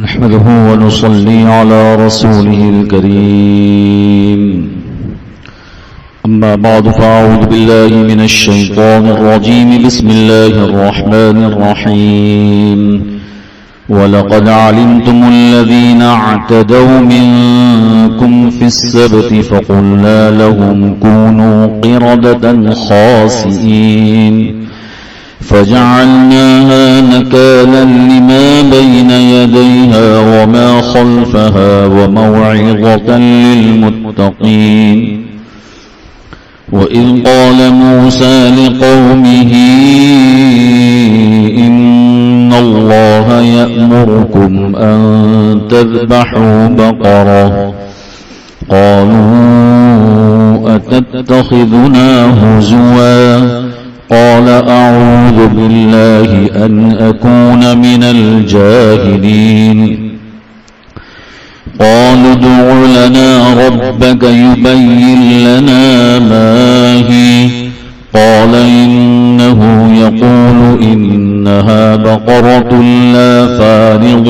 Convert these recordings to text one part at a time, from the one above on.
نحمده ونصلي على رسوله الكريم أما بعد فأعوذ بالله من الشيطان الرجيم بسم الله الرحمن الرحيم ولقد علمتم الذين اعتدوا منكم في السبت فقلنا لهم كونوا قردة خاسئين فجعلناها نكالا لما بين يديها وما خلفها وموعظة للمتقين وإذ قال موسى لقومه إن الله يأمركم أن تذبحوا بقرة قالوا أتتخذنا هزوا قال أعوذ بالله أن أكون من الجاهلين قالوا ادع لنا ربك يبين لنا ما هي قال إنه يقول إنها بقرة لا فارض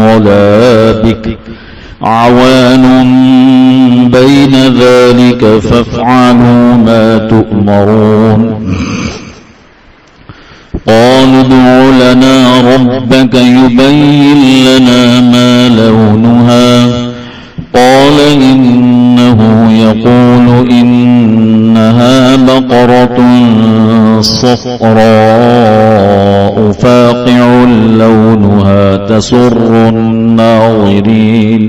ولا بكر عوان بين ذلك فافعلوا ما تؤمرون قالوا ادع لنا ربك يبين لنا ما لونها قال إنه يقول إنها بقرة صفراء فاقع لونها تسر الناظرين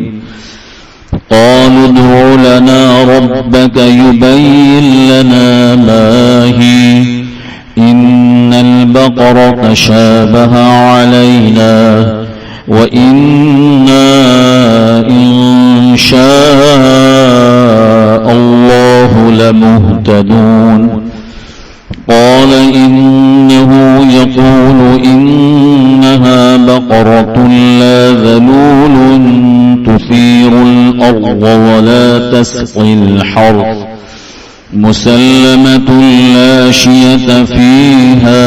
قالوا ادع لنا ربك يبين لنا ما هي إن البقرة شابه علينا وإنا إن شاء الله لمهتدون قال إنه يقول إنها بقرة لا ذلول تثير الأرض ولا تسقي الحرث مسلمة لا شية فيها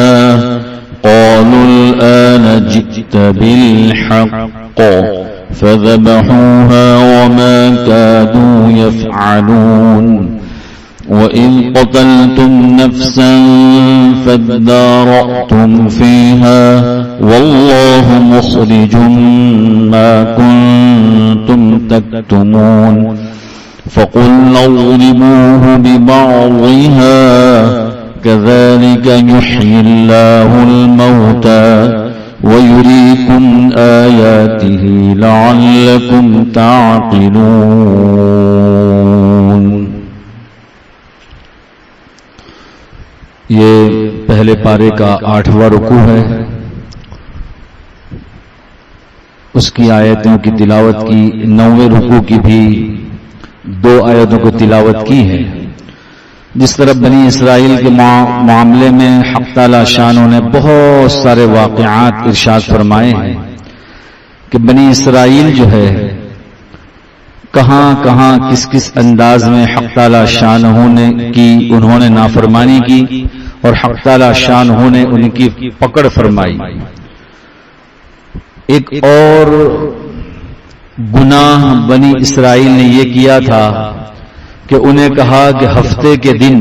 قالوا الآن جئت بالحق فذبحوها وما كادوا يفعلون وإذ قتلتم نفسا فادارأتم فيها والله مخرج ما كنتم تكتمون فقلنا اضربوه ببعضها كذلك يحيي الله الموتى ويريكم آياته لعلكم تعقلون. یہ پہلے پارے کا 8واں رکوع ہے. اس کی آیتوں کی تلاوت کی 9ویں رکوع کی بھی 2 آیتوں کو تلاوت کی ہے. جس طرح بنی اسرائیل کے معاملے میں حق تعالی شانوں نے بہت سارے واقعات ارشاد فرمائے ہیں کہ بنی اسرائیل جو ہے کہاں کہاں کس کس انداز میں حق تعالی شانوں نے کی انہوں نے نافرمانی کی اور حق تعالی شانوں نے ان کی پکڑ فرمائی. ایک اور گناہ بنی اسرائیل نے یہ کیا تھا کہ انہیں کہا کہ ہفتے کے دن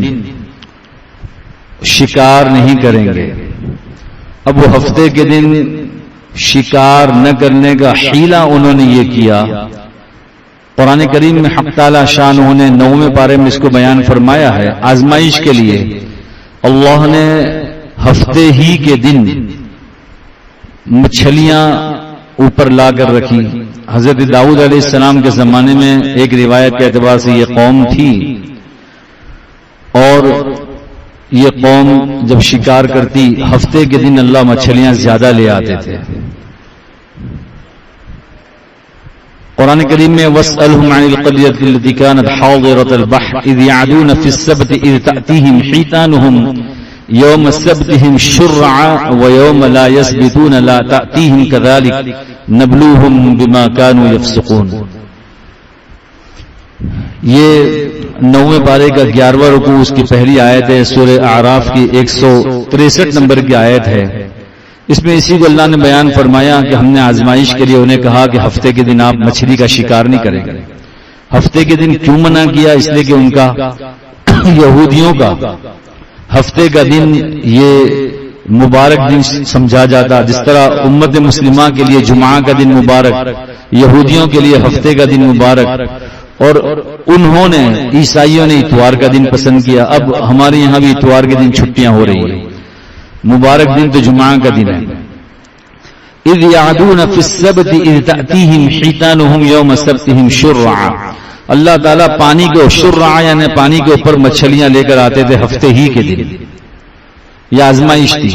شکار نہیں کریں گے. اب وہ ہفتے کے دن شکار نہ کرنے کا حیلہ انہوں نے یہ کیا. قرآن کریم میں حق تعالی شانہ نے 9ویں پارے میں اس کو بیان فرمایا ہے. آزمائش کے لیے اللہ نے ہفتے ہی کے دن مچھلیاں اوپر لا کر رکھی. حضرت داؤد علیہ السلام کے زمانے میں ایک روایت کے اعتبار سے یہ قوم تھی اور یہ قوم جب شکار کرتی ہفتے کے دن اللہ مچھلیاں زیادہ لے آتے تھے. قرآن کریم میں وَاسْأَلْهُمْ عَنِ الْقَرْيَةِ الَّتِي كَانَتْ حَاضِرَةَ الْبَحْرِ إِذْ يَعْدُونَ فِي السَّبْتِ إِذْ تَأْتِيهِمْ حِيتَانُهُمْ يوم سبتهم شرعا ويوم لا يسبتون لا تأتيهم كذلك نبلوهم بما كانوا يفسقون. یہ 9ویں پارے کا 11واں رکوع اس کی پہلی آیت ہے. سورہ اعراف کی 163 نمبر کی آیت ہے. اس میں اسی کو اللہ نے بیان فرمایا کہ ہم نے آزمائش کے لیے انہیں کہا کہ ہفتے کے دن آپ مچھلی کا شکار نہیں کریں گے. ہفتے کے دن کیوں منع کیا؟ اس لیے کہ ان کا یہودیوں کا ہفتے کا دن یہ مبارک دن سمجھا جاتا، جس طرح امت مسلمہ کے لیے جمعہ کا دن مبارک، یہودیوں کے لیے ہفتے کا دن مبارک، اور انہوں نے عیسائیوں نے اتوار کا دن پسند کیا. اب ہمارے یہاں بھی اتوار کے دن چھٹیاں ہو رہی ہیں، مبارک دن تو جمعہ کا دن ہے. اذ یعدون فی السبت اذ تأتیہم حیتانہم یوم سبتہم شرعا. اللہ تعالیٰ پانی کو شرعا یعنی پانی کے اوپر مچھلیاں لے کر آتے تھے ہفتے ہی کے دن. یہ آزمائش تھی.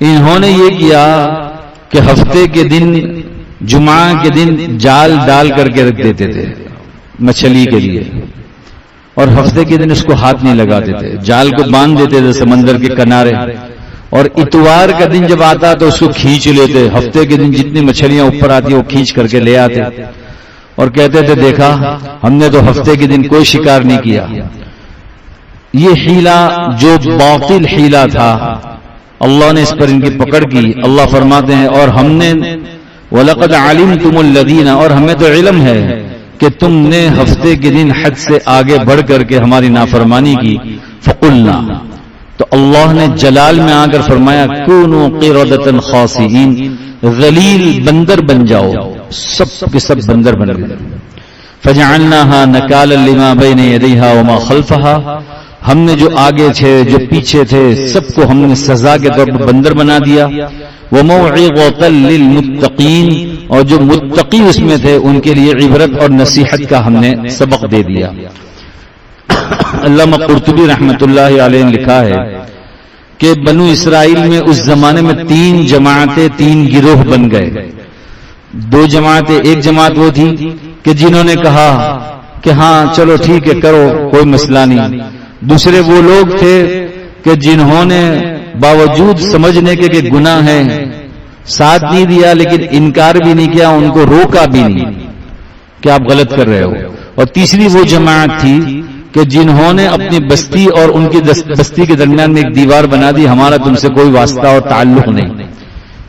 انہوں نے یہ کیا کہ ہفتے کے دن جمعہ کے دن جال ڈال کر کے رکھ دیتے تھے مچھلی کے لیے، اور ہفتے کے دن اس کو ہاتھ نہیں لگاتے تھے، جال کو باندھ دیتے تھے سمندر کے کنارے، اور اتوار کا دن جب آتا تو اس کو کھینچ لیتے. ہفتے کے دن جتنی مچھلیاں اوپر آتی وہ کھینچ کر کے لے آتے اور کہتے تھے دیکھا ہم نے تو ہفتے کے دن کوئی شکار نہیں کیا. یہ حیلہ جو باطل حیلہ تھا اللہ نے اس پر ان کی پکڑ کی. اللہ فرماتے ہیں اور ہم نے وَلَقَدْ عَلِمْتُمُ الَّذِينَ، اور ہمیں تو علم ہے کہ تم نے ہفتے کے دن حد سے آگے بڑھ کر کے ہماری نافرمانی کی. فَقُلْنَا، تو اللہ نے جلال میں آ کر فرمایا کونوا قردۃ خاسئین، ذلیل بندر بن جاؤ. سب کے سب بندر بن گئے. فجعلناها نکالا لما بین یدیہا وما خلفہا، ہم نے جو آگے تھے جو پیچھے تھے سب کو ہم نے سزا کے طور پر بندر بنا دیا. وموعظۃ للمتقین، اور جو متقی اس میں تھے ان کے لیے عبرت اور نصیحت کا ہم نے سبق دے دیا. علامہ قرطبی رحمۃ اللہ علیہ نے لکھا ہے کہ بنو اسرائیل میں اس زمانے میں 3 جماعتیں 3 گروہ بن گئے. 2 جماعتیں، ایک جماعت وہ تھی کہ جنہوں نے کہا کہ ہاں چلو ٹھیک ہے کرو کوئی مسئلہ نہیں. دوسرے وہ لوگ تھے کہ جنہوں نے باوجود سمجھنے کے کہ گناہ ہے ساتھ نہیں دیا لیکن انکار بھی نہیں کیا، ان کو روکا بھی نہیں کہ آپ غلط کر رہے ہو. اور تیسری وہ جماعت تھی کہ جنہوں نے اپنی بستی اور ان کی بستی کے درمیان میں ایک دیوار بنا دی، ہمارا تم سے کوئی واسطہ اور تعلق نہیں،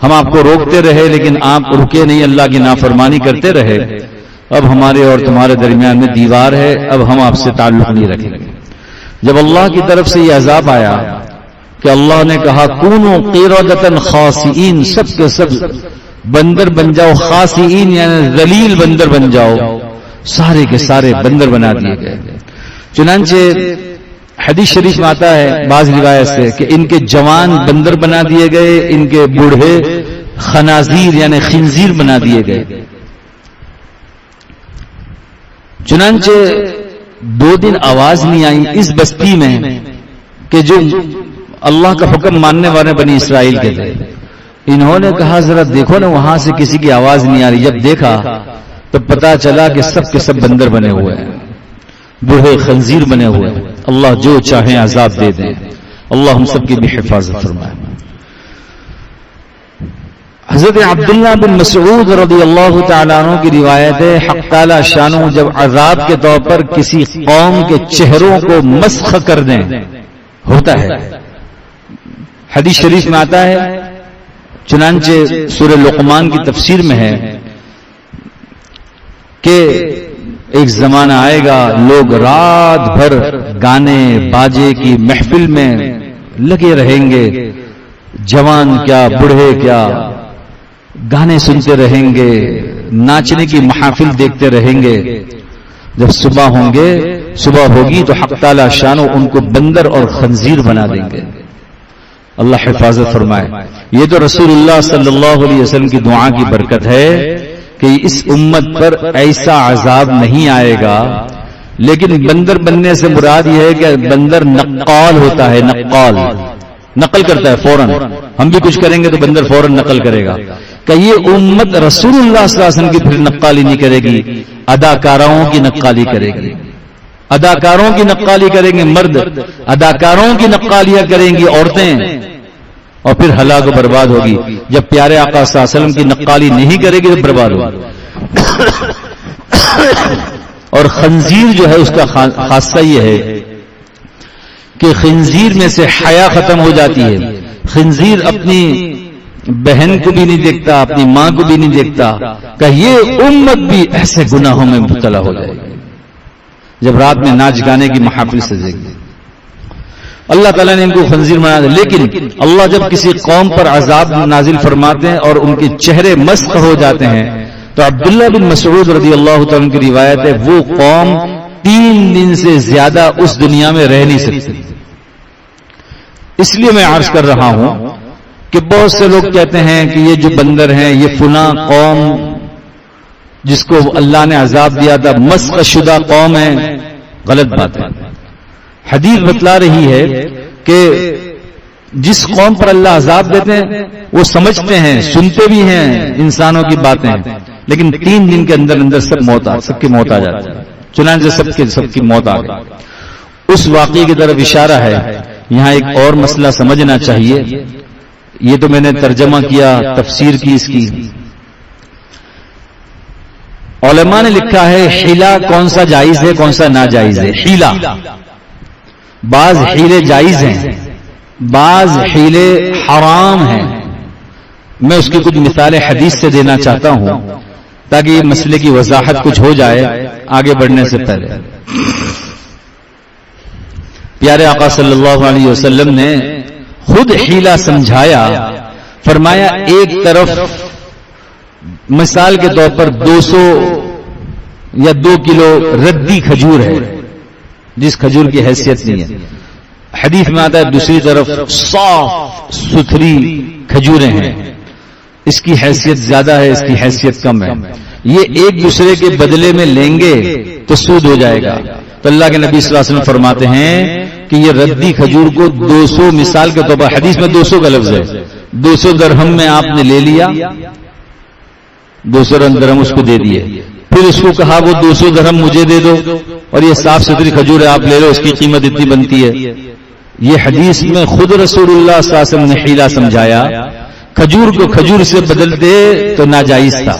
ہم آپ کو روکتے رہے لیکن آپ رکے نہیں، اللہ کی نافرمانی کرتے رہے، اب ہمارے اور تمہارے درمیان میں دیوار ہے، اب ہم آپ سے تعلق نہیں رکھیں گے. جب اللہ کی طرف سے یہ عذاب آیا کہ اللہ نے کہا کونوا قردۃ خاسئین، سب کے سب بندر بن جاؤ. خاسئین یعنی ذلیل بندر بن جاؤ، سارے کے سارے بندر بنا دیے گئے. چنانچہ حدیث شریف میں آتا ہے بعض روایت سے کہ ان کے جوان بندر بنا دیے گئے، ان کے بوڑھے خنازیر یعنی خنزیر بنا دیے گئے. چنانچہ 2 دن آواز نہیں آئی اس بستی میں کہ جو اللہ کا حکم ماننے والے بنی اسرائیل کے تھے. انہوں نے کہا ذرا دیکھو نا وہاں سے کسی کی آواز نہیں آ رہی. جب دیکھا تو پتا چلا کہ سب کے سب بندر بنے ہوئے ہیں، بوڑھے خنزیر بنے ہوئے ہیں. اللہ جو چاہیں عذاب دے دیں، اللہ ہم سب کی بھی حفاظت فرمائے. حضرت عبداللہ بن مسعود رضی اللہ تعالیٰ عنہ کی روایت ہے حق تعالی شانہ جب عذاب کے طور پر کسی قوم کے چہروں کو مسخ کر دیں ہوتا ہے. حدیث شریف میں آتا ہے، چنانچہ سورہ لقمان کی تفسیر میں ہے کہ ایک زمانہ آئے گا لوگ رات بھر گانے باجے کی محفل میں لگے رہیں گے، جوان کیا بوڑھے کیا گانے سنتے رہیں گے، ناچنے کی محافل دیکھتے رہیں گے. جب صبح ہوگی تو حق تعالی شانو ان کو بندر اور خنزیر بنا دیں گے. اللہ حفاظت فرمائے. یہ تو رسول اللہ صلی اللہ علیہ وسلم کی دعا کی برکت ہے کہ اس امت پر ایسا عذاب نہیں آئے گا. لیکن بندر بننے سے مراد یہ ہے کہ بندر نقال ہوتا ہے، نقل کرتا ہے فوراً. ہم بھی کچھ کریں گے تو بندر فوراً نقل کرے گا. کہ یہ امت رسول اللہ صلی اللہ علیہ وسلم کی پھر نقالی نہیں کرے گی، اداکاروں کی نقالی کرے گی. اداکاروں کی نقالی کریں گے مرد، اداکاروں کی نقالیاں کریں گی عورتیں، اور پھر ہلاک و برباد ہوگی. جب پیارے آقا صلی اللہ علیہ وسلم کی نقالی نہیں کرے گی تو برباد ہوگی. اور خنزیر جو ہے اس کا خاصہ یہ ہے کہ خنزیر میں سے حیا ختم ہو جاتی ہے. خنزیر اپنی بہن کو بھی نہیں دیکھتا، اپنی ماں کو بھی نہیں دیکھتا، کہ یہ امت بھی ایسے گناہوں میں مبتلا ہو جائے گی جب رات میں ناچ گانے کی محافل سجے گی۔ اللہ تعالیٰ نے ان کو خنزیر بنا دیا، لیکن اللہ جب کسی قوم پر عذاب نازل فرماتے ہیں اور ان کے چہرے مسخ ہو جاتے ہیں تو عبداللہ بن مسعود رضی اللہ تعالیٰ کی روایت ہے وہ قوم 3 دن سے زیادہ اس دنیا میں رہ نہیں سکتی۔ اس لیے میں عرض کر رہا ہوں کہ بہت سے لوگ کہتے ہیں کہ یہ جو بندر ہیں یہ فلاں قوم جس کو اللہ نے عذاب دیا تھا مسخ شدہ قوم ہے، غلط بات ہے۔ حدیث بتلا رہی ہے کہ جس قوم پر اللہ عذاب دیتے ہیں وہ سمجھتے ہیں، سنتے بھی ہیں انسانوں کی باتیں، لیکن 3 دن کے اندر اندر سب کی موت آ جاتی ہے، چنانچہ سب کی موت آ گئی۔ اس واقعے کی طرف اشارہ ہے۔ یہاں ایک اور مسئلہ سمجھنا چاہیے، یہ تو میں نے ترجمہ کیا، تفسیر کی اس کی۔ علماء نے لکھا ہے حیلہ کون سا جائز ہے کون سا ناجائز ہے۔ حیلہ، بعض حیلے جائز ہیں، بعض حیلے حرام ہیں۔ میں اس کی کچھ مثالیں حدیث سے دینا چاہتا ہوں تاکہ یہ مسئلے کی وضاحت کچھ ہو جائے آگے بڑھنے سے پہلے۔ پیارے آقا صلی اللہ علیہ وسلم نے خود حیلہ سمجھایا، فرمایا ایک طرف مثال کے طور پر 200 یا 2 کلو ردی کھجور ہے جس کھجور کی حیثیت نہیں ہے، حدیث میں آتا ہے دوسری طرف صاف ستھری کھجوریں ہیں، اس کی حیثیت زیادہ ہے اس کی حیثیت کم ہے، یہ ایک دوسرے کے بدلے میں لیں گے تو سود ہو جائے گا۔ تو اللہ کے نبی صلی اللہ علیہ وسلم فرماتے ہیں کہ یہ ردی کھجور کو 200 مثال کے طور پر، حدیث میں 200 کا لفظ ہے، 200 درہم میں آپ نے لے لیا، 200 درہم اس کو دے دیے، پھر اس کو کہا وہ 200 درہم مجھے دے دو اور یہ صاف ستھری کھجور ہے آپ لے لو، اس کی قیمت اتنی بنتی ہے۔ یہ حدیث میں خود رسول اللہ صلی اللہ علیہ وسلم نے حیلہ سمجھایا، کھجور کو کھجور سے بدل دے تو ناجائز تھا،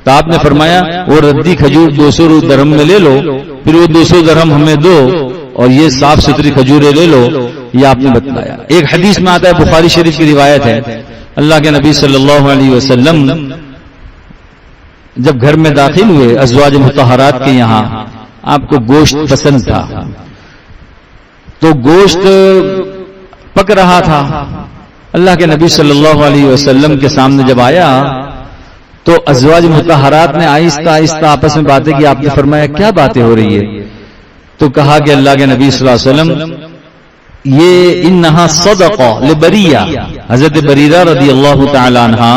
تو آپ نے فرمایا وہ ردی کھجور 200 درہم میں لے لو، پھر وہ 200 درہم ہمیں دو اور یہ صاف ستھری کھجوریں لے لو، یہ آپ نے بتلایا۔ ایک حدیث میں آتا ہے، بخاری شریف کی روایت ہے، اللہ کے نبی صلی اللہ علیہ وسلم جب گھر میں داخل ہوئے ازواج مطہرات کے یہاں، آپ کو گوشت پسند تھا تو گوشت پک رہا تھا، اللہ کے نبی صلی اللہ علیہ وسلم کے سامنے جب آیا تو ازواج مطہرات نے آہستہ آہستہ آپس میں باتیں کی، آپ نے فرمایا کیا باتیں ہو رہی ہے؟ تو کہا کہ اللہ کے نبی صلی اللہ علیہ وسلم یہ انہا صدقہ لبریہ، حضرت بریرہ رضی اللہ تعالی عنہا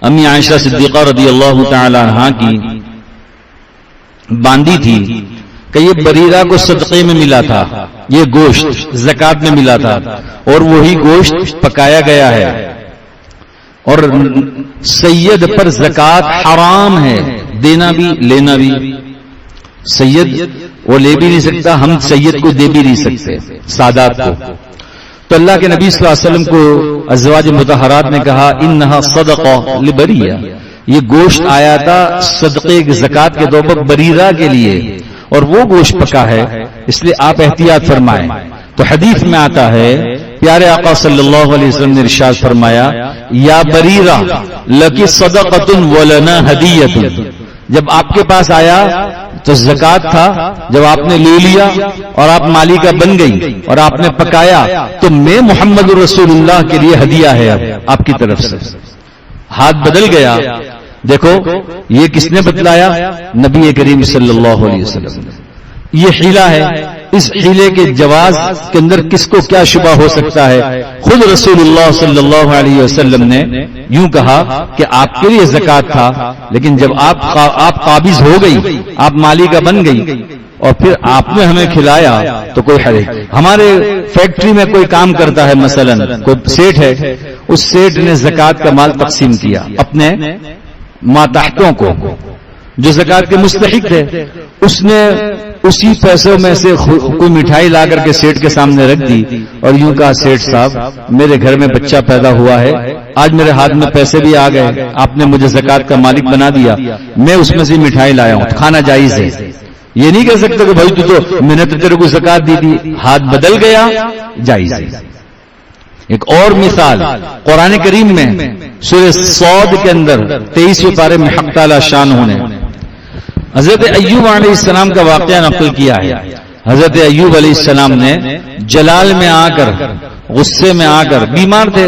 امی عائشہ صدیقہ رضی اللہ تعالی عنہا کی باندی تھی کہ یہ بریرہ کو صدقے میں ملا تھا، یہ گوشت زکات میں ملا تھا اور وہی گوشت پکایا گیا ہے، اور سید پر زکات حرام ہے، دینا بھی لینا بھی۔ سید وہ لے بھی نہیں سکتا، ہم سید کو دے بھی نہیں سکتے سادات کو۔ تو اللہ کے نبی صلی اللہ علیہ وسلم کو ازواج مطہرات نے کہا انہا صدقہ لبریہ، یہ گوشت آیا تھا صدقے کی زکات کے طور پر بریرہ کے لیے اور وہ گوشت پکا ہے، اس لیے آپ احتیاط فرمائیں۔ تو حدیث میں آتا ہے پیارے آقا صلی اللہ علیہ وسلم نے ارشاد فرمایا یا بریرہ لکی صدقۃ ولنا ہدیۃ، جب آپ کے پاس آیا تو زکات تھا، جب آپ نے لے لیا اور آپ مالکہ بن گئی اور آپ نے پکایا تو میں محمد رسول اللہ کے لیے ہدیہ ہے آپ کی طرف سے۔ ہاتھ بدل گیا، دیکھو یہ کس نے بتلایا؟ نبی کریم صلی اللہ علیہ وسلم۔ یہ حیلہ ہے، اس حیلے کے جواز کے اندر کس کو کیا شبہ ہو سکتا ہے؟ خود رسول اللہ صلی اللہ علیہ وسلم نے یوں کہا کہ آپ کے لیے زکات تھا، لیکن جب آپ قابض ہو گئی، آپ مالکہ بن گئی اور پھر آپ نے ہمیں کھلایا تو کوئی حرج۔ ہمارے فیکٹری میں کوئی کام کرتا ہے، مثلا کوئی سیٹ ہے، اس سیٹ نے زکات کا مال تقسیم کیا اپنے ماتحتوں کو جو زکات کے مستحق تھے، اس نے اسی پیسوں میں سے کوئی مٹھائی لا کر کے سیٹ کے سامنے رکھ دی اور یوں کہا سیٹ صاحب میرے گھر میں بچہ پیدا ہوا ہے، آج میرے ہاتھ میں پیسے بھی آ گئے، آپ نے مجھے زکات کا مالک بنا دیا، میں اس میں سے مٹھائی لایا ہوں، کھانا جائز ہے۔ یہ نہیں کہہ سکتے کہ بھائی تو میں نے تو تیرے کو زکات دی تھی، ہاتھ بدل گیا، جائز ہے۔ ایک اور مثال قرآن کریم میں سورہ صاد کے اندر 23ویں پارے میں حق تعالی شان ہونے حضرت ایوب علیہ السلام کا واقعہ نقل کیا ہے۔ حضرت ایوب علیہ السلام نے جلال میں آ کر، غصے میں آ کر، بیمار تھے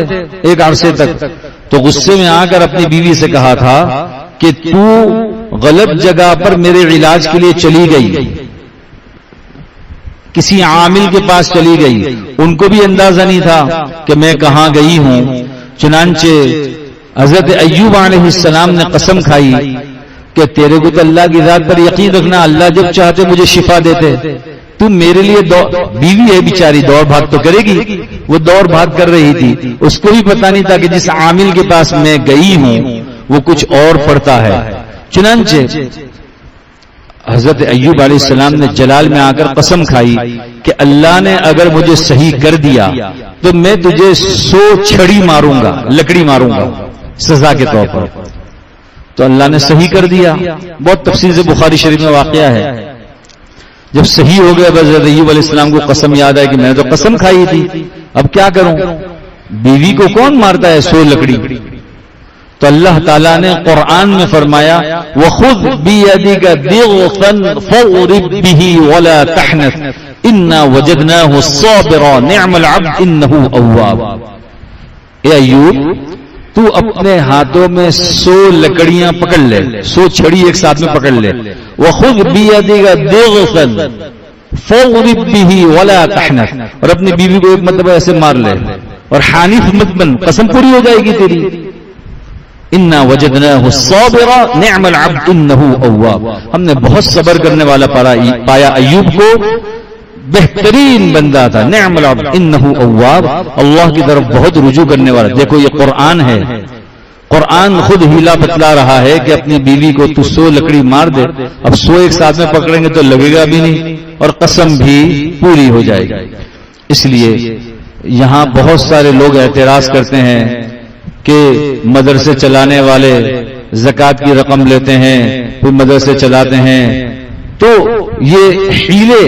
ایک عرصے تک، تو غصے میں آ کر اپنی بیوی سے کہا تھا کہ تو غلط جگہ پر میرے علاج کے لیے چلی گئی، کسی عامل کے پاس چلی گئی، ان کو بھی اندازہ نہیں تھا کہ میں کہاں گئی ہوں۔ چنانچہ حضرت ایوب علیہ السلام نے قسم کھائی کہ تیرے کو تو اللہ کی ذات پر یقین رکھنا، اللہ جب چاہتے مجھے شفا دیتے، تم میرے لیے بیوی ہے بیچاری، دوڑ بھاگ تو کرے گی، وہ دوڑ بھاگ کر رہی تھی، اس کو بھی پتہ نہیں تھا کہ جس عامل کے پاس میں گئی ہوں وہ کچھ اور پڑتا ہے۔ چنانچہ حضرت ایوب علیہ السلام نے جلال میں آ کر قسم کھائی کہ اللہ نے اگر مجھے صحیح کر دیا تو میں تجھے 100 چھڑی ماروں گا، لکڑی ماروں گا سزا کے طور پر۔ تو اللہ نے صحیح کر دیا۔ بہت تفصیل سے بخاری شریف میں واقعہ ہے۔ جب صحیح ہو گیا حضرت ایوب علیہ السلام کو قسم یاد ہے کہ میں نے تو قسم کھائی تھی، اب کیا کروں، بیوی کو کون مارتا ہے 100 لکڑی؟ تو اللہ تعالیٰ نے قرآن میں فرمایا وَخُذْ بِيَدِكَ ضِغْثًا فَاضْرِب بِهِ وَلَا تَحْنَثْ إِنَّا وَجَدْنَاهُ صَابِرًا نِعْمَ الْعَبْدُ إِنَّهُ أَوَّابٌ۔ اے ایوب، تو اپنے ہاتھوں میں 100 لکڑیاں پکڑ لے، 100 چھڑی ایک ساتھ میں پکڑ لے۔ وَخُذْ بِيَدِكَ ضِغْثًا فَاضْرِب بِهِ وَلَا تَحْنَثْ، اور اپنی بیوی کو ایک مرتبہ ایسے مار لے، اور حانف مت بن، قسم پوری ہو جائے گی تیری۔ اِنَّا وَجَدْنَاهُ صَابِرًا نِعْمَ الْعَبْدُ إِنَّهُ أَوَّابٌ۔ ہم نے بہت صبر کرنے والا پایا ایوب کو، بہترین بندہ تھا، نعم العبد انه اواب، اللہ کی طرف بہت رجوع کرنے والا۔ دیکھو یہ قرآن ہے، قرآن خود ہیلا بتلا رہا ہے کہ اپنی بیوی کو تو 100 لکڑی مار دے، اب 100 ایک ساتھ میں پکڑیں گے تو لگے گا بھی نہیں، اور قسم بھی پوری ہو جائے گی۔ اس لیے یہاں بہت سارے لوگ اعتراض کرتے ہیں کہ مدرسے چلانے والے زکوٰۃ کی رقم لیتے ہیں، پھر مدرسے چلاتے ہیں، تو یہ حیلے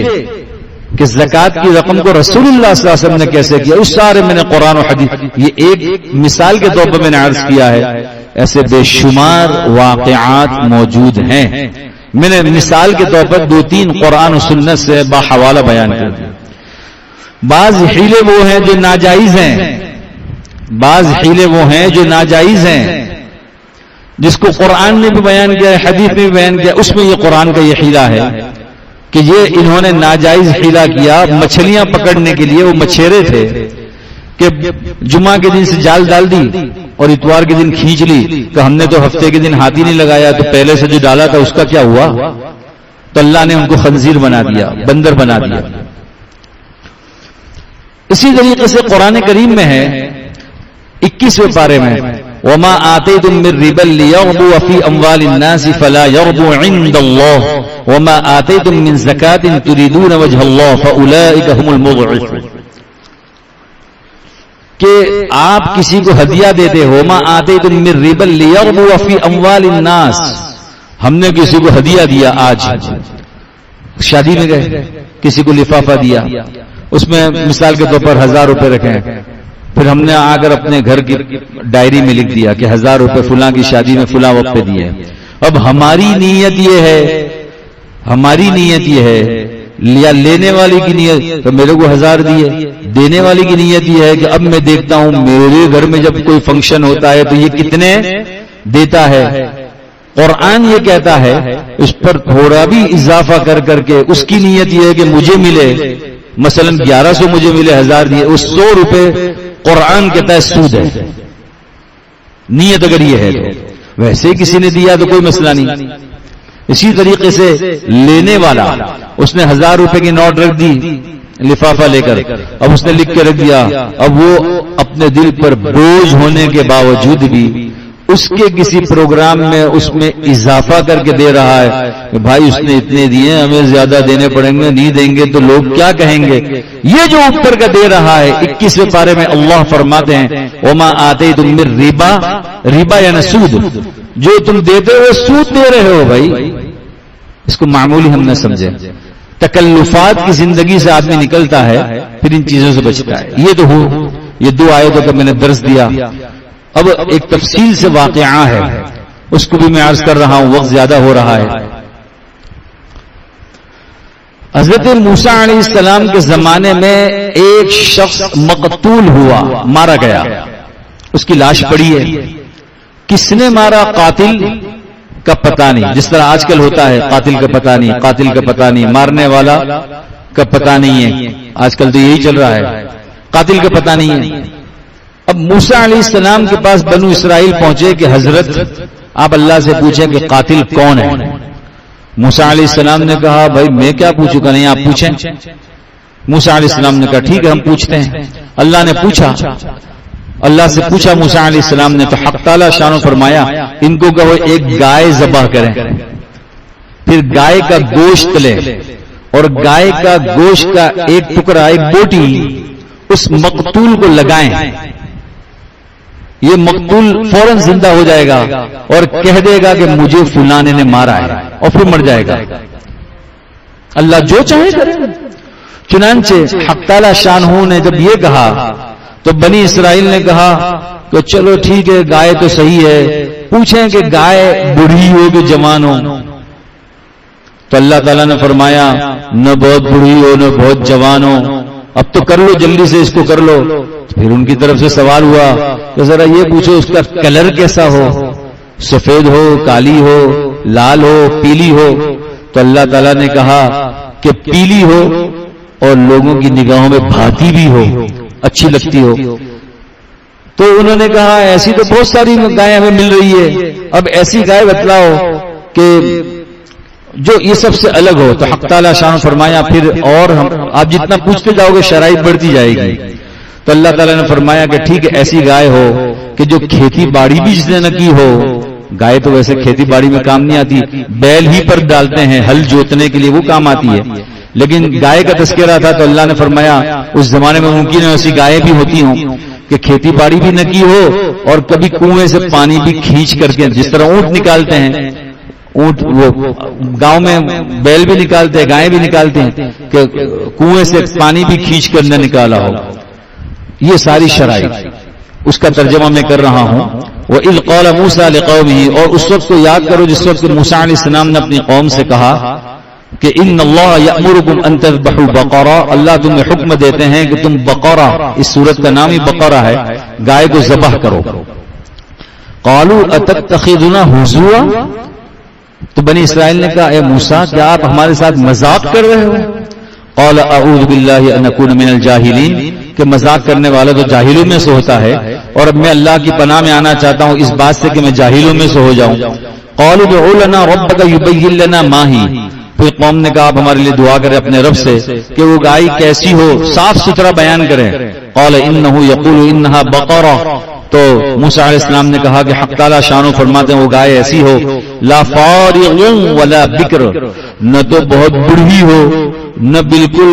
کہ زکوٰۃ کی رقم کو رسول اللہ صلی اللہ علیہ وسلم نے کیسے کیا، اس سارے میں نے قرآن و حدیث، یہ ایک مثال کے طور پر میں نے عرض کیا ہے، ایسے بے شمار واقعات موجود ہیں۔ میں نے مثال کے طور پر 2-3 قرآن و سنت سے باحوالہ بیان کر دیا۔ بعض حیلے وہ ہیں جو ناجائز ہیں، بعض حیلے وہ ہیں جو ناجائز ہیں، جس کو قرآن نے بھی بیان کیا ہے، حدیث میں بھی بیان کیا، اس میں یہ قرآن کا یہ حیلہ ہے کہ یہ انہوں نے ناجائز حیلہ کیا مچھلیاں پکڑنے کے لیے۔ وہ مچھیرے تھے کہ جمعہ کے دن سے جال ڈال دی اور اتوار کے دن کھینچ لی، کہ ہم نے تو ہفتے کے دن ہاتھی نہیں لگایا، تو پہلے سے جو ڈالا تھا اس کا کیا ہوا؟ تو اللہ نے ان کو خنزیر بنا دیا، بندر بنا دیا۔ اسی طریقے سے قرآن کریم میں ہے 21ویں پارے میں وَمَا آتَيْتُم مِّن رِّبًا لِّيَرْبُوَ فِي أَمْوَالِ النَّاسِ فَلَا يَرْبُو عِندَ اللَّهِ وَمَا آتَيْتُم مِّن زَكَاةٍ تُرِيدُونَ وَجْهَ اللَّهِ فَأُولَٰئِكَ هُمُ الْمُضْعِفُونَ، کہ آپ کسی کو ہدیہ دیتے ہو، مَا آتَيْتُم مِّن رِّبًا لِّيَرْبُوَ فِي أَمْوَالِ النَّاسِ، ہم نے کسی کو ہدیہ دیا، آج شادی میں گئے کسی کو لفافہ دیا، اس میں مثال کے طور پر 1000 روپے رکھیں، پھر ہم نے آ کر اپنے گھر کی ڈائری میں لکھ دیا کہ 1000 روپے فلاں کی شادی میں فلاں وقت پہ دیے۔ اب ہماری نیت یہ ہے، ہماری نیت یہ ہے، یا لینے والی کی نیت تو میرے کو 1000 دیے، دینے والی کی نیت یہ ہے کہ اب میں دیکھتا ہوں میرے گھر میں جب کوئی فنکشن ہوتا ہے تو یہ کتنے دیتا ہے۔ قرآن یہ کہتا ہے اس پر تھوڑا بھی اضافہ کر کے اس کی نیت یہ ہے کہ مجھے ملے، مثلا 1100 مجھے ملے، 1000 دیے، اس 100 روپے قرآن کہتا ہے سود ہے، نیت اگر یہ ہے تو۔ ویسے کسی نے دیا تو کوئی مسئلہ نہیں۔ اسی طریقے سے لینے والا، اس نے 1000 روپے کی نوٹ رکھ دی لفافہ لے کر، اب اس نے لکھ کے رکھ دیا، اب وہ اپنے دل پر بوجھ ہونے کے باوجود بھی اس کے کسی پروگرام میں اس میں اضافہ کر کے دے رہا ہے کہ بھائی اس نے اتنے دیے، ہمیں زیادہ دینے پڑیں گے، نہیں دیں گے تو لوگ کیا کہیں گے۔ یہ جو اوپر کا دے رہا ہے 21ویں پارے میں اللہ فرماتے ہیں وَمَا آتَيْتُم مِّن رِّبًا، ربا یعنی سود، جو تم دیتے ہو سود دے رہے ہو بھائی، اس کو معمولی ہم نہ سمجھیں. تکلفات کی زندگی سے آدمی نکلتا ہے پھر ان چیزوں سے بچتا ہے. یہ 2 آیتوں کا میں نے درس دیا. اب ایک تفصیل سے واقعہ ہے, اس کو بھی میں عرض کر رہا ہوں, وقت زیادہ ہو رہا ہے. حضرت موسیٰ علیہ السلام کے زمانے میں ایک شخص مقتول ہوا, مارا گیا, اس کی لاش پڑی ہے. کس نے مارا قاتل کا پتہ نہیں, جس طرح آج کل ہوتا ہے قاتل کا پتہ نہیں, قاتل کا پتہ نہیں, مارنے والا کا پتہ نہیں ہے. آج کل تو یہی چل رہا ہے, قاتل کا پتہ نہیں ہے. اب موسیٰ علیہ السلام کے پاس بنو اسرائیل پہنچے کہ حضرت آپ اللہ سے پوچھیں کہ قاتل کون ہے. موسیٰ علیہ السلام نے کہا بھائی میں کیا پوچھوں گا, نہیں آپ پوچھیں. موسیٰ علیہ السلام نے کہا ٹھیک ہے ہم پوچھتے ہیں. اللہ نے پوچھا, اللہ سے پوچھا موسیٰ علیہ السلام نے, تو حق تعالی شان فرمایا ان کو کہو ایک گائے ذبح کریں, پھر گائے کا گوشت لیں اور گائے کا گوشت کا ایک ٹکڑا, ایک بوٹی اس مقتول کو لگائیں. یہ مقتول فوراً زندہ ہو جائے گا اور کہہ دے گا کہ مجھے فلانے نے مارا ہے, اور پھر مر جائے گا. اللہ جو چاہے کرے. چنانچہ حق تعالی شان نے جب یہ کہا تو بنی اسرائیل نے کہا کہ چلو ٹھیک ہے گائے تو صحیح ہے, پوچھیں کہ گائے بوڑھی ہو کہ جوان ہو. تو اللہ تعالیٰ نے فرمایا نہ بہت بوڑھی ہو نہ بہت جوان ہو, اب تو کر لو جلدی سے اس کو کر لو. پھر ان کی طرف سے سوال ہوا کہ ذرا یہ پوچھو اس کا کلر کیسا ہو, سفید ہو, کالی ہو, لال ہو, پیلی ہو. تو اللہ تعالیٰ نے کہا کہ پیلی ہو اور لوگوں کی نگاہوں میں بھاتی بھی ہو, اچھی لگتی ہو. تو انہوں نے کہا ایسی تو بہت ساری گائیں ہمیں مل رہی ہے, اب ایسی گائے بتلاؤ کہ جو یہ سب سے الگ ہو. تو حق تعالی شان فرمایا پھر اور آپ جتنا پوچھتے جاؤ گے شرائط بڑھتی جائے گی. تو اللہ تعالیٰ نے فرمایا کہ ٹھیک ہے ایسی گائے ہو کہ جو کھیتی باڑی بھی جس نے نہ کی ہو. گائے تو ویسے کھیتی باڑی میں کام نہیں آتی, بیل ہی پر ڈالتے ہیں ہل جوتنے کے لیے, وہ کام آتی ہے. لیکن گائے کا تذکرہ تھا تو اللہ نے فرمایا اس زمانے میں ممکن ہے ایسی گائیں بھی ہوتی ہوں کہ کھیتی باڑی بھی نہ کی ہو اور کبھی کنویں سے پانی بھی کھینچ کر کے, جس طرح اونٹ نکالتے ہیں, اونٹ وہ گاؤں میں بیل بھی نکالتے ہیں, گائیں بھی نکالتے ہیں, کہ کنویں سے پانی بھی کھینچ کر نہ نکالا ہو. یہ ساری شرائط اس کا ترجمہ میں کر رہا ہوں. وَإِذْ قَالَ مُوسَىٰ لِقَوْمِهِ, اور اس وقت کو یاد کرو جس وقت موسیٰ علیہ السلام نے اپنی قوم سے کہا کہ ان اللہ یأمرکم ان تذبحوا بقرہ, اللہ تمہیں حکم دیتے ہیں کہ تم بقرہ, اس سورت کا نام ہی بقرہ ہے, گائے کو ذبح کرو. قالوا اتتخذنا ہزوا, تو بنی اسرائیل نے کہا اے موسیٰ کیا آپ ہمارے ساتھ مذاق کر رہے ہو. قال اعوذ باللہ ان اکون من الجاہلین, کہ مذاق کرنے والا تو جاہلوں میں سے ہوتا ہے اور اب میں اللہ کی پناہ میں آنا چاہتا ہوں اس بات سے کہ میں جاہلوں میں سے ہو جاؤں. قالوا ادع لنا ربک یبین لنا ما ہی, پھر قوم نے کہا آپ ہمارے لیے دعا کریں اپنے رب سے کہ وہ گائے کیسی ہو, صاف ستھرا بیان کریں. قال انہ یقول انہا بقرہ, تو موسیٰ علیہ السلام نے کہا کہ حق تعالی شانو فرماتے ہیں وہ گائے ایسی ہو لا فارغ ولا بکر, نہ تو بہت بڑھی ہو نہ بالکل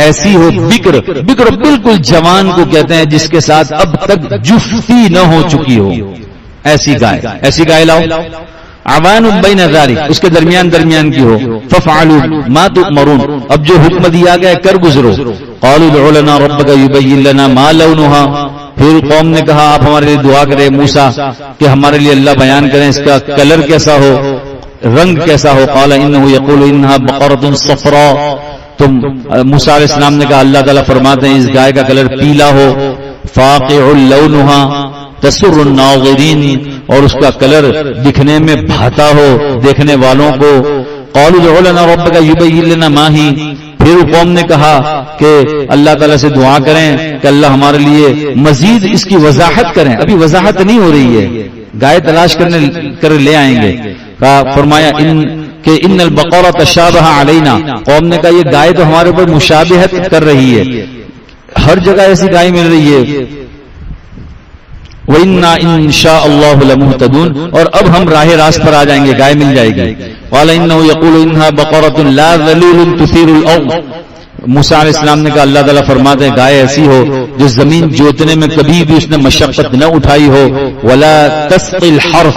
ایسی ہو بکر. بکر بالکل جوان کو کہتے ہیں جس کے ساتھ اب تک جفتی نہ ہو چکی ہو, ایسی گائے. ایسی گائے لاؤ. عوان بین ذالک, اس کے درمیان کی ہو. ففعلوا ما تؤمرون, اب جو حکم دیا گیا کر گزرو. قالوا ادع لنا ربک یبین لنا ما لونها, پھر قوم نے کہا آپ ہمارے لیے دعا کریں موسیٰ کہ ہمارے لیے اللہ بیان کریں اس کا کلر کیسا ہو, رنگ کیسا ہو. قال انه یقول انها بقرۃ صفراء, تم موسیٰ علیہ السلام نے کہا اللہ تعالیٰ فرماتے ہیں اس گائے کا کلر پیلا ہو. فاقع لونها تسر الناظرین, اور اس کا کلر دکھنے میں بھاتا ہو دیکھنے والوں کو. قالوا ادع لنا ربک یبین لنا ما ہی, پھر قوم نے کہا کہ اللہ تعالیٰ سے دعا کریں کہ اللہ ہمارے لیے مزید اس کی وضاحت کریں. ابھی وضاحت نہیں ہو رہی ہے, گائے تلاش کر لے آئیں گے. فرمایا کہ ان البقرہ تشابہ علینا, قوم نے کہا یہ گائے تو ہمارے اوپر مشابہت کر رہی ہے, ہر جگہ ایسی گائے مل رہی ہے. وَإِنَّا إِن شَاءَ اللَّهُ لَمُهْتَدُونَ, اور اب ہم راہ راست پر آ جائیں گے, گائے مل جائے گی. قَالَ إِنَّهُ يَقُولُ إِنَّهَا بَقَرَةٌ لَا ذَلُولٌ تُثِيرُ الْأَرْضَ, موسیٰ علیہ السلام نے کہا اللہ تعالیٰ فرماتے ہیں گائے ایسی ہو جو زمین جوتنے میں کبھی بھی اس نے مشقت نہ اٹھائی ہو، ولا تسقی الحرث،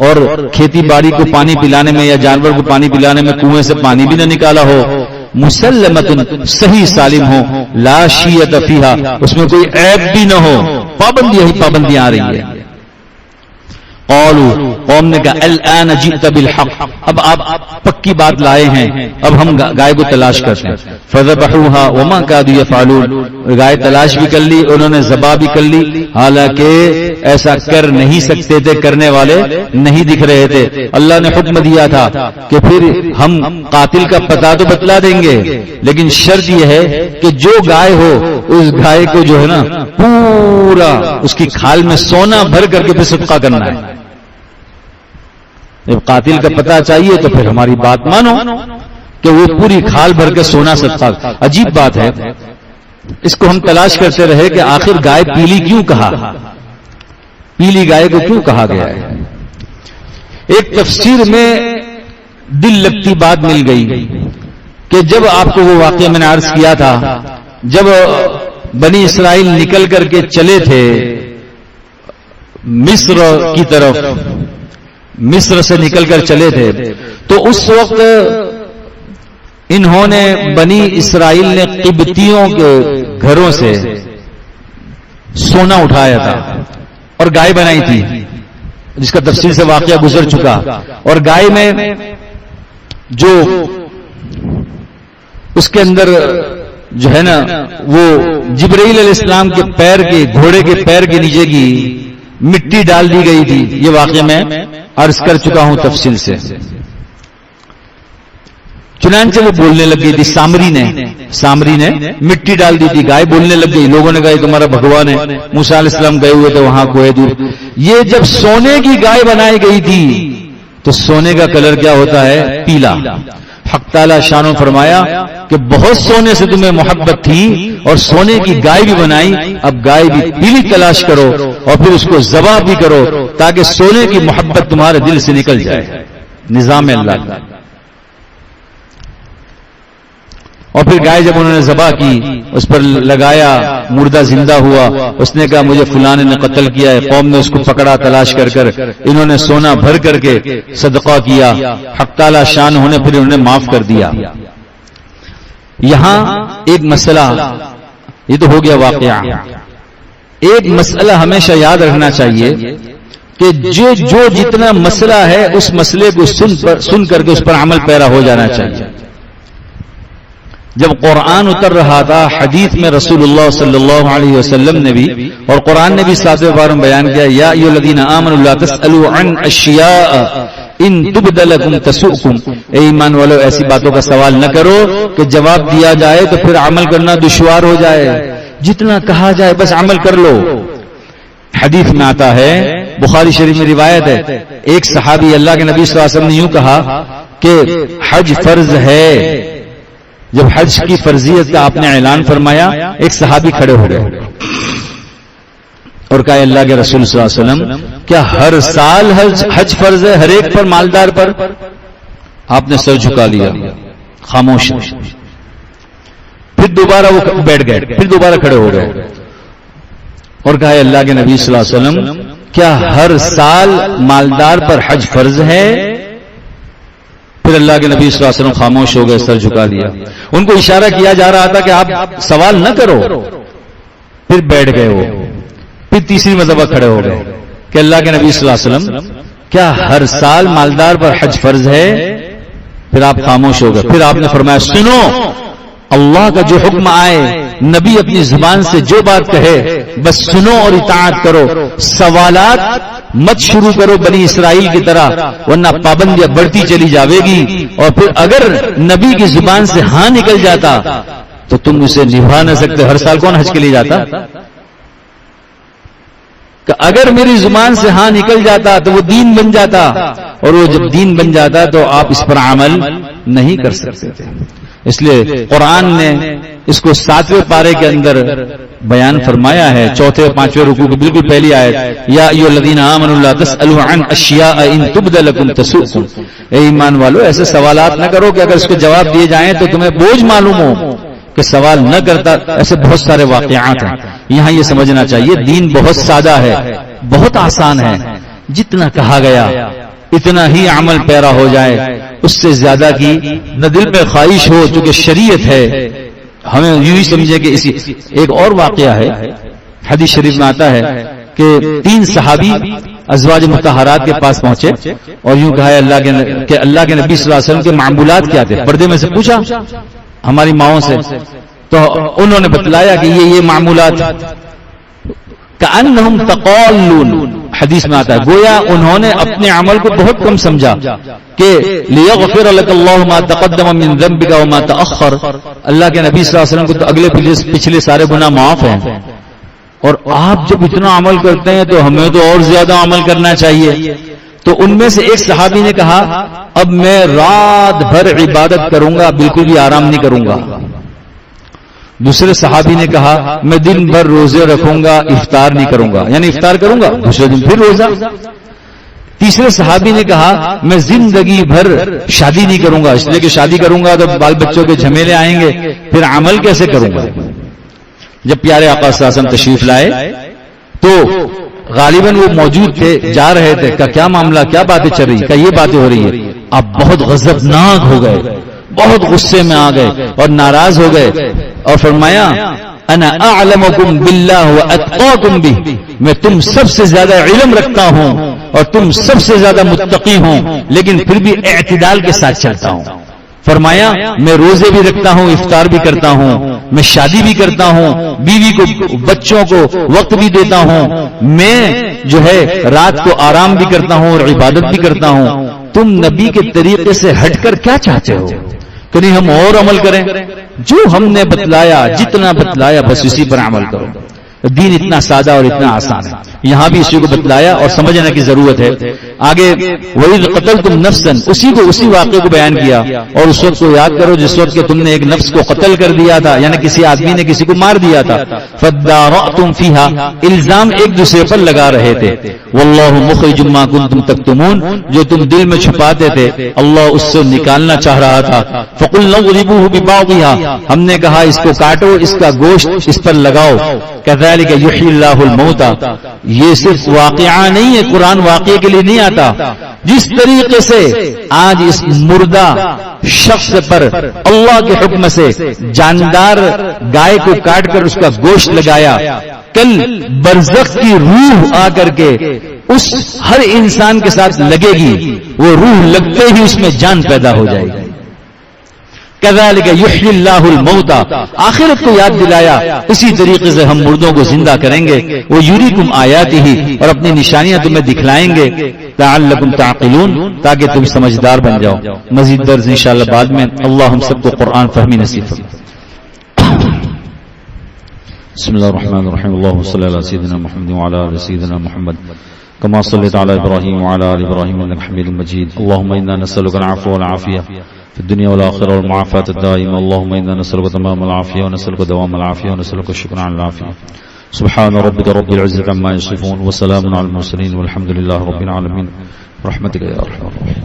اور کھیتی باڑی کو پانی پلانے میں یا جانور کو پانی پلانے میں کنویں سے پانی بھی نہ نکالا ہو، مسلمۃ، صحیح سالم ہو، لا شیۃ فیہا، اس میں کوئی عیب بھی نہ ہو، پابندیاں ہی پابندیاں آ رہی ہیں۔ قالوا، قوم نے کہا الآن جئت بالحق، اب آپ پکی بات لائے ہیں، اب ہم گائے کو تلاش کرتے ہیں۔ فذبحوها وما كادوا يفعلون، گائے تلاش بھی کر لی، انہوں نے ذبح بھی کر لی، حالانکہ ایسا کر نہیں سکتے تھے، کرنے والے نہیں دکھ رہے تھے۔ اللہ نے حکم دیا تھا کہ پھر ہم قاتل کا پتہ تو بتلا دیں گے، لیکن شرط یہ ہے کہ جو گائے ہو اس گائے کو جو ہے نا پورا اس کی کھال میں سونا بھر کر کے پھر صدقہ کرنا ہے۔ جب قاتل کا پتہ چاہیے تو پھر ہماری بات مانو کہ وہ پوری کھال بھر کے سونا صدقہ۔ عجیب بات ہے، اس کو ہم تلاش کرتے رہے کہ آخر گائے پیلی کیوں کہا، پیلی گائے کو کیوں کہا گیا ہے۔ ایک تفسیر میں دل لگتی بات مل گئی کہ جب آپ کو وہ واقعہ میں نے عرض کیا تھا، جب بنی اسرائیل نکل کر کے چلے تھے مصر کی طرف، مصر سے نکل کر چلے تھے، تو اس وقت انہوں نے بنی اسرائیل نے قبطیوں کے گھروں سے سونا اٹھایا تھا اور گائے بنائی تھی، جس کا تفصیل سے واقعہ گزر چکا، اور گائے میں جو اس کے اندر جو ہے نا وہ جبرائیل علیہ السلام کے پیر کے، گھوڑے کے پیر کے نیچے کی مٹی ڈال دی گئی تھی، یہ واقعہ میں عرض کر چکا ہوں تفصیل سے۔ چنانچہ وہ بولنے لگ گئی تھی، سامری نے مٹی ڈال دی تھی، گائے بولنے لگ گئی، لوگوں نے کہا یہ تمہارا بھگوان ہے، موسیٰ علیہ السلام گئے ہوئے تھے وہاں کوہ دور۔ یہ جب سونے کی گائے بنائی گئی تھی تو سونے کا کلر کیا ہوتا ہے؟ پیلا۔ حق تعالیٰ شان و فرمایا کہ بہت سونے سے تمہیں محبت تھی اور سونے کی گائے بھی بنائی، اب گائے بھی پیلی تلاش کرو اور پھر اس کو ذبح بھی کرو تاکہ سونے کی محبت تمہارے دل سے نکل جائے۔ نظام اللہ کا۔ اور پھر گائے جب انہوں نے ذبح کی، اس پر لگایا، مردہ زندہ ہوا، اس نے کہا مجھے فلاں نے قتل کیا ہے، قوم نے اس کو پکڑا تلاش کر کر، انہوں نے سونا بھر کر کے صدقہ کیا، حق تعالی شان ہونے پھر انہوں نے معاف کر دیا۔ یہاں ایک مسئلہ، یہ تو ہو گیا واقعہ، ایک مسئلہ ہمیشہ یاد رکھنا چاہیے کہ جو جتنا مسئلہ ہے اس مسئلے کو سن کر کے اس پر عمل پیرا ہو جانا چاہیے۔ جب قرآن اتر رہا تھا، حدیث میں رسول اللہ صلی اللہ علیہ وسلم نے بھی اور قرآن نے بھی 7ویں پارے میں بیان کیا، یا ایھا الذین آمنوا لا تسألوا عن اشیاء ان تبد لکم تسؤکم، اے ایمان والو ایسی باتوں کا سوال نہ کرو کہ جواب دیا جائے تو پھر عمل کرنا دشوار ہو جائے، جتنا کہا جائے بس عمل کر لو۔ حدیث میں آتا ہے، بخاری شریف میں روایت ہے، ایک صحابی اللہ کے نبی صلی اللہ علیہ وسلم نے یوں کہا کہ حج فرض ہے۔ جب حج کی فرضیت کا آپ نے اعلان فرمایا، ایک صحابی کھڑے ہو گئے اور کہا اللہ کے رسول صلی اللہ علیہ وسلم کیا ہر سال حج فرض ہے ہر ایک پر، مالدار پر؟ آپ نے سر جھکا لیا، خاموش۔ پھر دوبارہ وہ بیٹھ گئے، پھر دوبارہ کھڑے ہو گئے اور کہا اللہ کے نبی صلی اللہ علیہ وسلم کیا ہر سال مالدار پر حج فرض ہے؟ پھر اللہ کے نبی صلی اللہ علیہ وسلم خاموش ہو گئے، سر جھکا لیا۔ ان کو اشارہ کیا جا رہا تھا کہ آپ سوال نہ کرو، پھر بیٹھ گئے وہ، پھر تیسری مرتبہ کھڑے ہو گئے کہ اللہ کے نبی صلی اللہ علیہ وسلم کیا ہر سال مالدار پر حج فرض ہے؟ پھر آپ خاموش ہو گئے۔ پھر آپ نے فرمایا سنو، اللہ کا جو حکم آئے، نبی اپنی زبان سے جو بات کہے بس سنو اور اطاعت کرو، سوالات مت شروع کرو بنی اسرائیل کی طرح، ورنہ پابندیاں بڑھتی چلی جاوے گی، اور پھر اگر نبی کی زبان سے ہاں نکل جاتا تو تم اسے نبھا نہ سکتے۔ ہر سال کون حج کے لیے جاتا؟ کہ اگر میری زبان سے ہاں نکل جاتا تو وہ دین بن جاتا، اور وہ جب دین بن جاتا تو آپ اس پر عمل نہیں کر سکتے تھے۔ اس لیے قرآن نے اس کو 7ویں پارے کے اندر بیان فرمایا ہے، 4 اور 5 رکوع کی بالکل پہلی آیت، یا ایھا الذین آمنوا لا تسألوا عن اشیاء ان تبد لکم تسؤکم، اے ایمان والو ایسے سوالات نہ کرو کہ اگر اس کو جواب دیے جائیں تو تمہیں بوجھ معلوم ہو کہ کہ سوال نہ کرتا. ایسے بہت سارے واقعات ہیں. یہاں یہ سمجھنا چاہیے دین بہت سادہ ہے, بہت آسان ہے. جتنا کہا گیا اتنا ہی عمل پیرا ہو جائے, اس سے زیادہ کی نہ دل میں خواہش ہو, چونکہ شریعت ہے. ہمیں یوں ہی سمجھے کہ اسی. ایک اور واقعہ ہے, حدیث شریف میں آتا ہے کہ 3 صحابی ازواج مطہرات کے پاس پہنچے اور یوں کہا کہ اللہ کے نبی صلی اللہ علیہ وسلم کے معمولات کیا تھے. پردے میں سے پوچھا ہماری ماؤں سے, تو انہوں نے بتلایا کہ یہ معمولات. کأنہم تقالون, حدیث میں آتا ہے گویا انہوں نے اپنے عمل کو بہت کم سمجھا کہ لیغفر لک اللہ ما تقدم من ذنبک وما تأخر. اللہ کے نبی صلی اللہ علیہ وسلم کو تو اگلے پچھلے سارے گناہ معاف ہیں, اور آپ جب اتنا عمل کرتے ہیں تو ہمیں تو اور زیادہ عمل کرنا چاہیے. تو ان میں سے ایک صحابی نے کہا اب میں رات بھر عبادت کروں گا, بالکل بھی آرام نہیں کروں گا. دوسرے صحابی نے کہا میں دن بھر روزے رکھوں گا, افطار نہیں کروں گا, یعنی افطار کروں گا دوسرے دن پھر روزہ. تیسرے صحابی نے کہا میں زندگی بھر شادی نہیں کروں گا, اس لیے کہ شادی کروں گا تو بال بچوں کے جھمیلے آئیں گے, پھر عمل کیسے کروں گا. جب پیارے آقا صلی اللہ علیہ وسلم تشریف لائے تو غالباً وہ موجود تھے, جا رہے تھے. کہ کیا معاملہ, کیا باتیں چل رہی, کہ یہ باتیں ہو رہی ہے. آپ بہت غضبناک ہو گئے, بہت غصے میں آ گئے اور ناراض ہو گئے, اور فرمایا انا اعلمکم باللہ واتقاکم بہ, میں تم سب سے زیادہ علم رکھتا ہوں اور تم سب سے زیادہ متقی ہوں, لیکن پھر بھی اعتدال کے ساتھ چلتا ہوں. فرمایا میں روزے بھی رکھتا ہوں, افطار بھی کرتا ہوں, میں شادی بھی کرتا ہوں, بیوی کو بچوں کو وقت بھی دیتا ہوں, میں جو ہے رات کو آرام بھی کرتا ہوں اور عبادت بھی کرتا ہوں. تم نبی کے طریقے سے ہٹ کر کیا چاہتے ہو کہ نہیں ہم اور عمل کریں؟ جو ہم نے بتلایا, جتنا بتلایا بس اسی پر عمل کرو. دین اتنا سادہ اور اتنا آسان ہے. یہاں بھی اسی کو بتلایا اور سمجھنے کی ضرورت ہے. آگے وَإِذْ قَتَلْتُمْ نَفْسًا, اسی واقعے کو بیان کیا, اور اس وقت کو یاد کرو جس وقت کہ تم نے ایک نفس کو قتل کر دیا تھا, یعنی کسی آدمی نے کسی کو مار دیا تھا. فَادَّارَأْتُمْ فِيهَا, الزام ایک دوسرے پر لگا رہے تھے. وَاللَّهُ مُخْرِجٌ مَا كُنتُمْ تَكْتُمُونَ, جو تم دل میں چھپاتے تھے اللہ اس سے نکالنا چاہ رہا تھا. فَقُلْنَا اضْرِبُوهُ بِبَعْضِهَا, ہم نے کہا اس کو کاٹو, اس کا گوشت اس پر لگاؤ. كذلك يحيي الله الموتى, یہ صرف واقعہ نہیں ہے, قرآن واقعے کے لیے نہیں آتا. جس طریقے سے آج اس مردہ شخص پر اللہ کے حکم سے جاندار گائے کو کاٹ کر اس کا گوشت لگایا, کل برزخ کی روح آ کر کے اس ہر انسان کے ساتھ لگے گی, وہ روح لگتے ہی اس میں جان پیدا ہو جائے گی. كذلك يحيي الله الموتى, آخرت کو یاد دلایا, اسی طریقے سے ہم مردوں کو زندہ کریں گے. وہ یریکم آیاتہ, اور اپنی نشانیاں تمہیں دکھلائیں گے. لعلکم تعقلون, تاکہ تم سمجھدار بن جاؤ. مزید درس انشاءاللہ بعد میں. اللہ ہم سب کو قرآن فہمی نصیب فرمائے. بسم اللہ الرحمن الرحیم. اللهم صل علی سیدنا محمد وعلى آل سیدنا محمد كما صليت على ابراهيم وعلى آل ابراهيم انك حميد مجيد. اللهم انا نسألك العفو والعافية في الدنيا والآخرة والمعافاة الدائمة. اللهم انا نسألك تمام العافية ونسألك دوام العافية ونسألك الشكر على العافية. سبحان ربك رب العزة عما يصفون وسلام على المرسلين والحمد لله رب العالمين برحمتك يا ارحم الراحمين.